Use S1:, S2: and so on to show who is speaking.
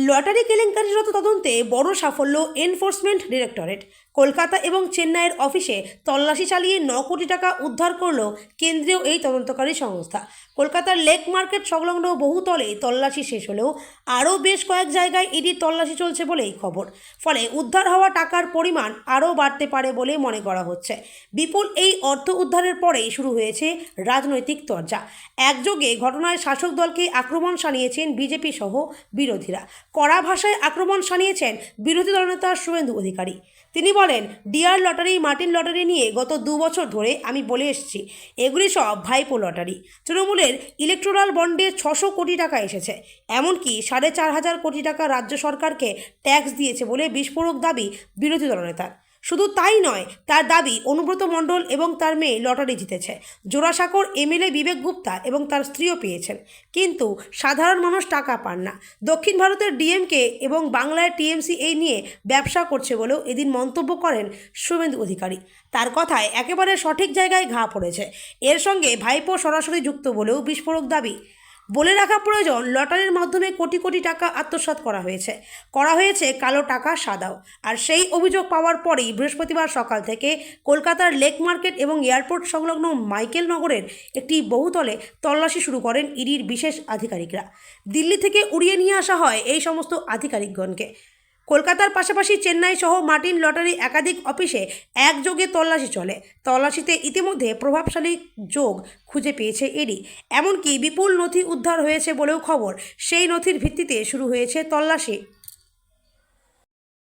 S1: Lottery কেলেঙ্কারিরত তদন্তে বড় সাফল্য এনফোর্সমেন্ট ডিরেক্টরেট। কলকাতা এবং চেন্নাইয়ের অফিসে তল্লাশি চালিয়ে 9 কোটি টাকা উদ্ধার করল কেন্দ্রীয় এই তদন্তকারী সংস্থা। কলকাতার লেক মার্কেট সংলগ্ন বহুতলে তল্লাশি শেষ হলেও আরও বেশ কয়েক জায়গায় ইডির তল্লাশি চলছে বলেই খবর। ফলে উদ্ধার হওয়া টাকার পরিমাণ আরও বাড়তে পারে বলে মনে করা হচ্ছে। বিপুল এই অর্থ উদ্ধারের পরেই শুরু হয়েছে রাজনৈতিক তরজা। একযোগে ঘটনায় শাসক দলকে আক্রমণ শানিয়েছেন বিজেপি সহ বিরোধীরা। কড়া ভাষায় আক্রমণ শানিয়েছেন বিরোধী দলনেতা শুভেন্দু অধিকারী। তিনি বলেন, ডিয়ার লটারি, মার্টিন লটারি নিয়ে গত 2 বছর ধরে আমি বলে এসেছি এগুলি সব ভাইপো লটারি। তৃণমূলের ইলেকটোরাল বন্ডে 600 কোটি টাকা এসেছে, এমনকি 4,500 কোটি টাকা রাজ্য সরকারকে ট্যাক্স দিয়েছে বলে বিস্ফোরক দাবি বিরোধী দলনেতার। শুধু তাই নয়, তার দাবি অনুব্রত মণ্ডল এবং তার মেয়ে লটারি জিতেছে। জোড়াসাঁকোর এমএলএ বিবেক গুপ্তা এবং তার স্ত্রীও পেয়েছেন, কিন্তু সাধারণ মানুষ টাকা পান না। দক্ষিণ ভারতের ডিএমকে এবং বাংলায় টিএমসি এই নিয়ে ব্যবসা করছে বলেও এদিন মন্তব্য করেন শুভেন্দু অধিকারী। তার কথায় একেবারে সঠিক জায়গায় ঘা পড়েছে। এর সঙ্গে ভাইপো সরাসরি যুক্ত বলেও বিস্ফোরক দাবি। বলে রাখা প্রয়োজন, লটারির মাধ্যমে কোটি কোটি টাকা আত্মসাৎ করা হয়েছে কালো টাকা সাদাও। আর সেই অভিযোগ পাওয়ার পরেই বৃহস্পতিবার সকাল থেকে কলকাতার লেক মার্কেট এবং এয়ারপোর্ট সংলগ্ন মাইকেল নগরের একটি বহুতলে তল্লাশি শুরু করেন ইডির বিশেষ আধিকারিকরা। দিল্লি থেকে উড়িয়ে নিয়ে আসা হয় এই সমস্ত আধিকারিকগণকে। কলকাতার পাশাপাশি চেন্নাই সহ মার্টিন লটারি একাধিক অফিসে একযোগে তল্লাশি চলে। তল্লাশিতে ইতিমধ্যে প্রভাবশালী যোগ খুঁজে পেয়েছে ইডি। এমনকি বিপুল নথি উদ্ধার হয়েছে বলেও খবর। সেই নথির ভিত্তিতে শুরু হয়েছে তল্লাশি।